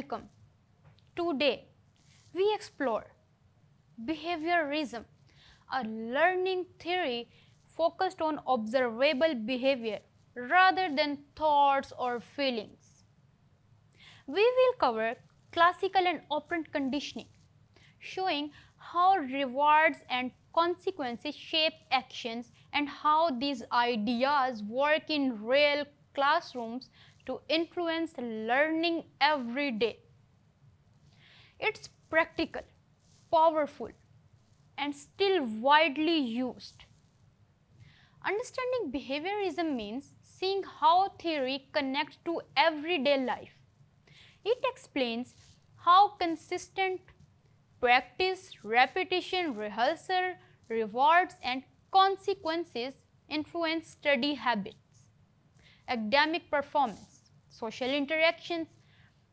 welcome. Today we explore behaviorism, a learning theory focused on observable behavior rather than thoughts or feelings. We will cover classical and operant conditioning, showing how rewards and consequences shape actions and how these ideas work in real classrooms to influence learning every day. It's practical, powerful, and still widely used. Understanding behaviorism means seeing how theory connects to everyday life. It explains how consistent practice, repetition, rehearsal, rewards, and consequences influence study habits, academic performance, social interactions,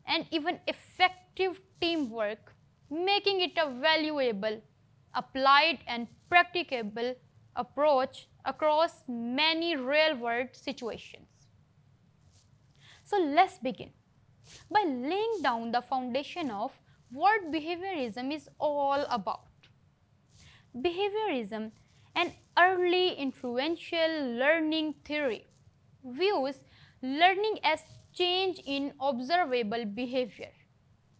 and even effective teamwork, making it a valuable, applied, and practicable approach across many real world situations. So let's begin by laying down the foundation of what behaviorism is all about. Behaviorism, an early influential learning theory, views learning as change in observable behavior,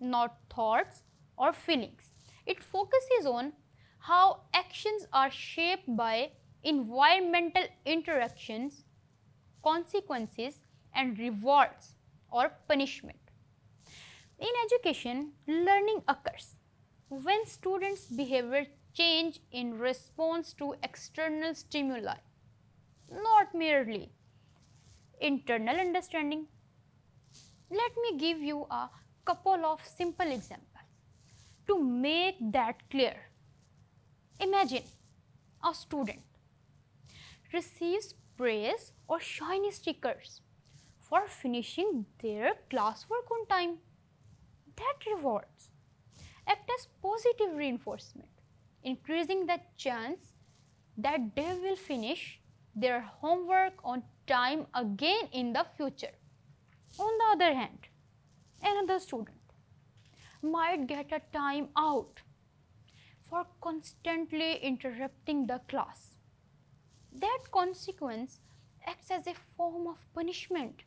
not thoughts or feelings. It focuses on how actions are shaped by environmental interactions, consequences, and rewards or punishment. In education, learning occurs when students' behavior change in response to external stimuli, not merely internal understanding. Let me give you a couple of simple examples to make that clear. Imagine a student receives praise or shiny stickers for finishing their classwork on time. That rewards act as positive reinforcement, increasing the chance that they will finish their homework on time again in the future. On the other hand, another student might get a time out for constantly interrupting the class. That consequence acts as a form of punishment,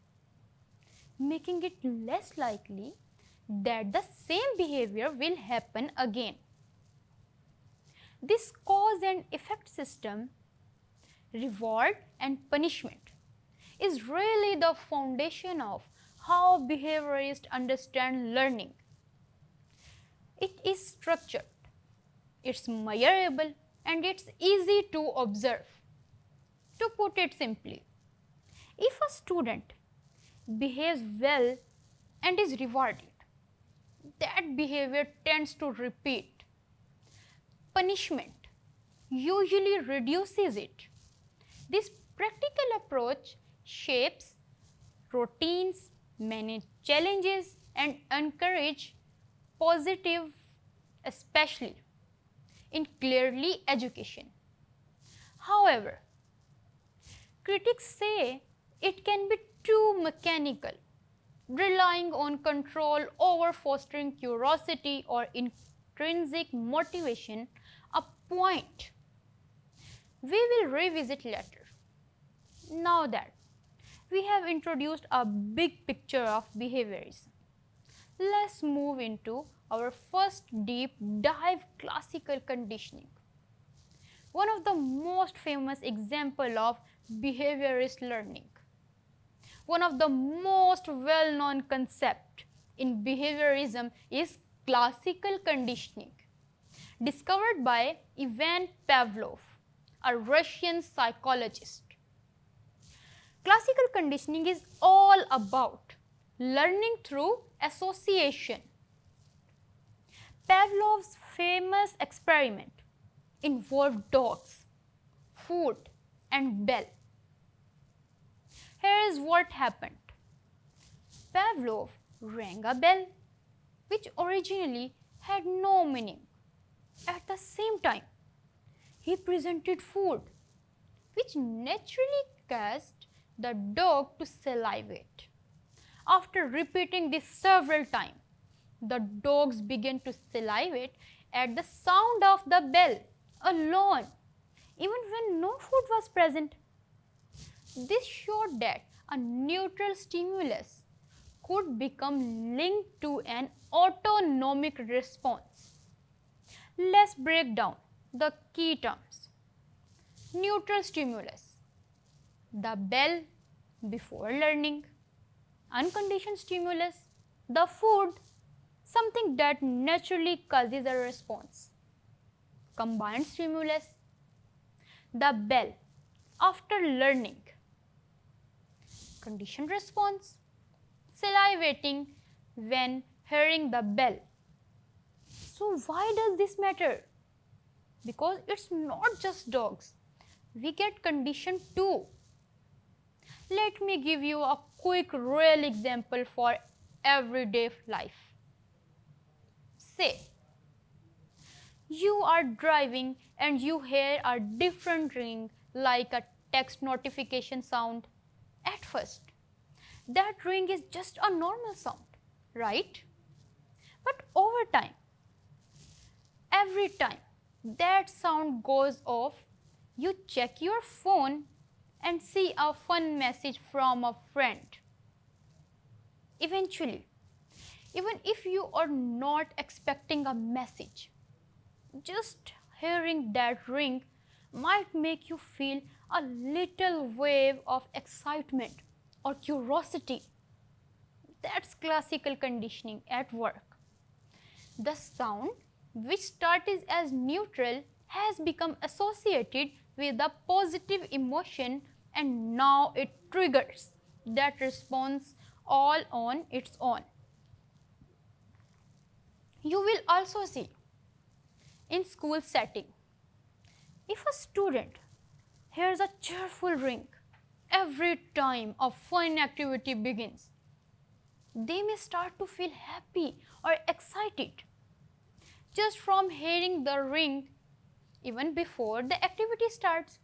making it less likely that the same behavior will happen again. This cause and effect system, reward and punishment, is really the foundation of how behaviorists understand learning. It is structured, it's measurable, and it's easy to observe. To put it simply, if a student behaves well and is rewarded, that behavior tends to repeat. Punishment usually reduces it. This practical approach shapes routines, manage challenges, and encourage positive, especially in clearly education. However, critics say it can be too mechanical, relying on control over fostering curiosity or intrinsic motivation, a point we will revisit later. Now that we have introduced a big picture of behaviorism, let's move into our first deep dive: classical conditioning. One of the most famous examples of behaviorist learning. One of the most well-known concepts in behaviorism is classical conditioning, discovered by Ivan Pavlov, a Russian psychologist. Classical conditioning is all about learning through association. Pavlov's famous experiment involved dogs, food, and bell. Here is what happened. Pavlov rang a bell, which originally had no meaning. At the same time, he presented food, which naturally caused the dog to salivate. After repeating this several times, The dogs began to salivate at the sound of the bell alone, even when no food was present. This showed that a neutral stimulus could become linked to an autonomic response. Let's break down the key terms. Neutral stimulus, the bell before learning. Unconditioned stimulus, the food, something that naturally causes a response. Combined stimulus, the bell after learning. Conditioned response, salivating when hearing the bell. So why does this matter? Because it's not just dogs. We get conditioned too. Let me give you a quick real example for everyday life. Say, you are driving and you hear a different ring like a text notification sound. At first, that ring is just a normal sound, right? But over time, every time that sound goes off, you check your phone and see a fun message from a friend. Eventually, even if you are not expecting a message, just hearing that ring might make you feel a little wave of excitement or curiosity. That's classical conditioning at work. The sound, which started as neutral, has become associated with a positive emotion, and now it triggers that response all on its own. You will also see in school setting, if a student hears a cheerful ring every time a fun activity begins, they may start to feel happy or excited just from hearing the ring even before the activity starts.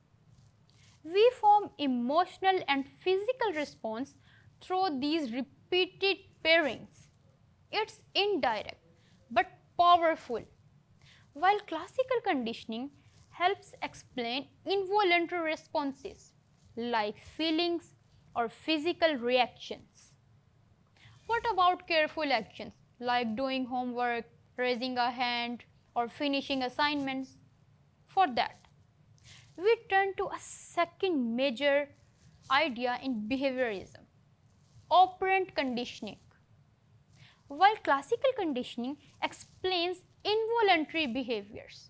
We form emotional and physical response through these repeated pairings. It's indirect but powerful. While classical conditioning helps explain involuntary responses like feelings or physical reactions. What about careful actions like doing homework, raising a hand, or finishing assignments? For that, we turn to a second major idea in behaviorism, operant conditioning. While classical conditioning explains involuntary behaviors,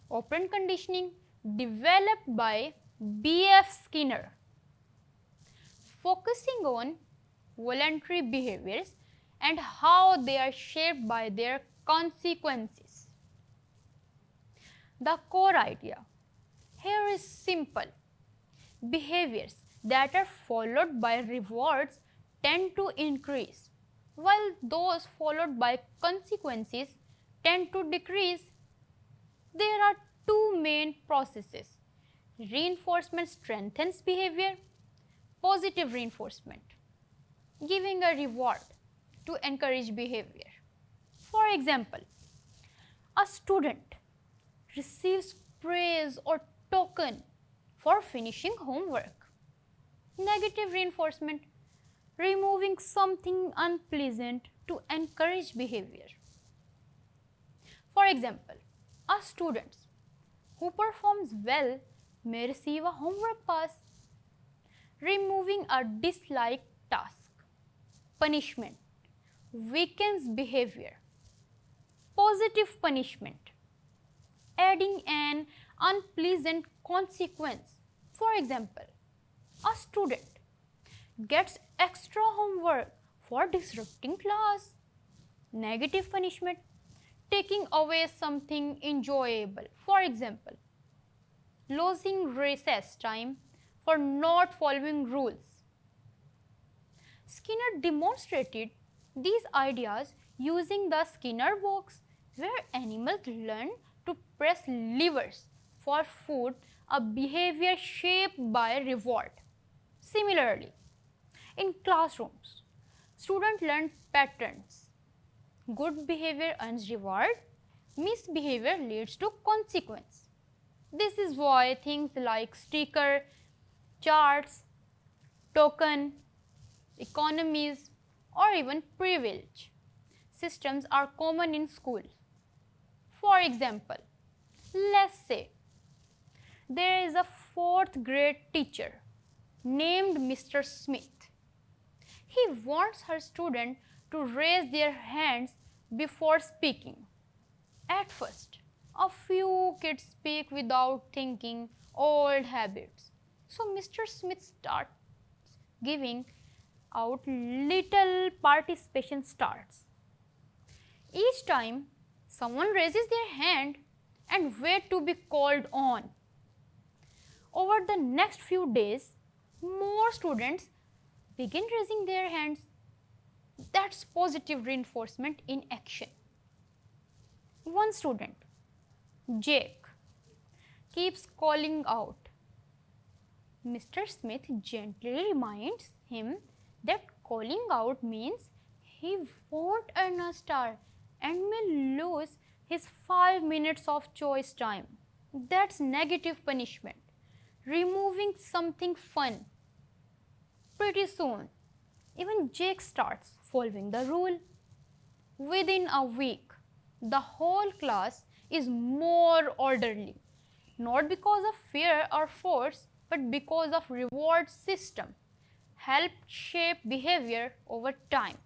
operant conditioning, developed by B.F. Skinner, focusing on voluntary behaviors and how they are shaped by their consequences. The core idea here is simple. Behaviors that are followed by rewards tend to increase, while those followed by consequences tend to decrease. There are two main processes. Reinforcement strengthens behavior, positive reinforcement, giving a reward to encourage behavior. For example, a student receives praise or token for finishing homework. Negative reinforcement, removing something unpleasant to encourage behavior. For example, a student who performs well may receive a homework pass. Removing a disliked task. Punishment weakens behavior. Positive punishment, adding an unpleasant consequence. For example, a student gets extra homework for disrupting class. Negative punishment, taking away something enjoyable. For example, losing recess time for not following rules. Skinner demonstrated these ideas using the Skinner box, where animals learn to press levers for food, a behavior shaped by reward. Similarly, in classrooms, students learn patterns. Good behavior earns reward, misbehavior leads to consequence. This is why things like sticker, charts, token, economies, or even privilege systems are common in school. For example, let's say there is a fourth grade teacher named Mr. Smith. He wants her student to raise their hands before speaking. At first, a few kids speak without thinking, old habits. So Mr. Smith starts giving out little participation starts. Each time someone raises their hand and wait to be called on. Over the next few days, more students begin raising their hands. That's positive reinforcement in action. One student, Jake, keeps calling out. Mr. Smith gently reminds him that calling out means he won't earn a star and may lose his 5 minutes of choice time. That's negative punishment, removing something fun. Pretty soon, even Jake starts following the rule. Within a week, the whole class is more orderly, not because of fear or force, but because of reward system help shape behavior over time.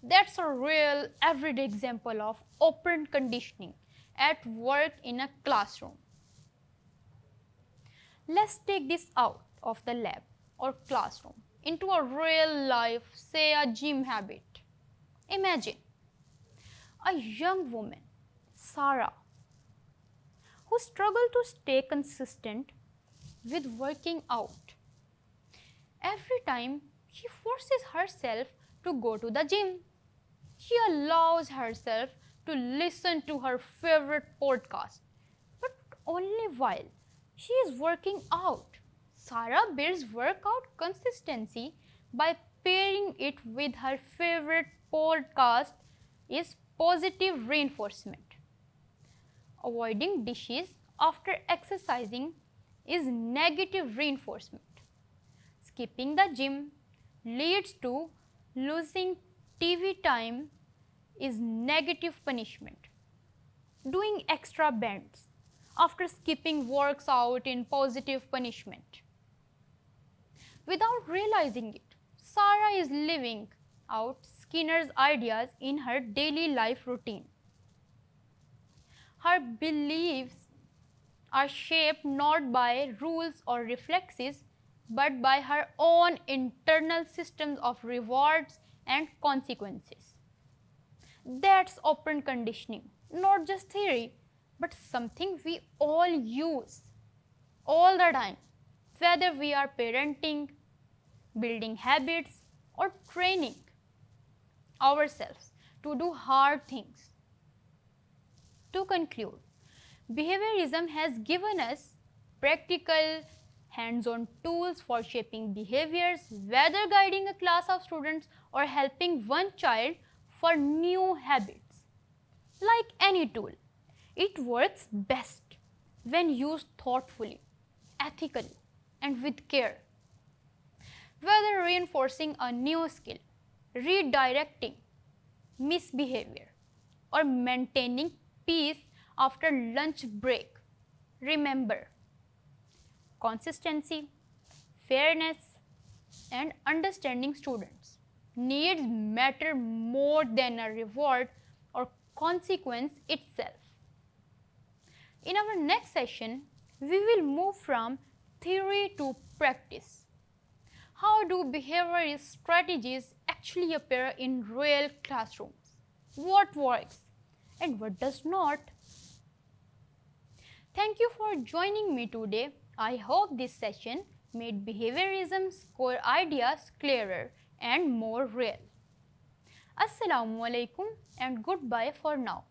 That's a real everyday example of operant conditioning at work in a classroom. Let's take this out of the lab or classroom into a real life, say a gym habit. Imagine a young woman, Sarah, who struggles to stay consistent with working out. Every time she forces herself to go to the gym, she allows herself to listen to her favorite podcast, but only while she is working out. Sarah builds workout consistency by pairing it with her favorite podcast is positive reinforcement. Avoiding dishes after exercising is negative reinforcement. Skipping the gym leads to losing TV time is negative punishment. Doing extra bends after skipping works out in positive punishment. Without realizing it, Sarah is living out Skinner's ideas in her daily life routine. Her beliefs are shaped not by rules or reflexes, but by her own internal systems of rewards and consequences. That's operant conditioning, not just theory, but something we all use all the time, whether we are parenting, building habits, or training ourselves to do hard things. To conclude, behaviorism has given us practical, hands-on tools for shaping behaviors, whether guiding a class of students or helping one child for new habits. Like any tool, it works best when used thoughtfully, ethically, and with care. Whether reinforcing a new skill, redirecting misbehavior, or maintaining peace after lunch break, remember, consistency, fairness, and understanding students' needs matter more than a reward or consequence itself. In our next session, we will move from theory to practice. How do behaviorist strategies actually appear in real classrooms? What works and what does not? Thank you for joining me today. I hope this session made behaviorism's core ideas clearer and more real. Assalamu alaikum and goodbye for now.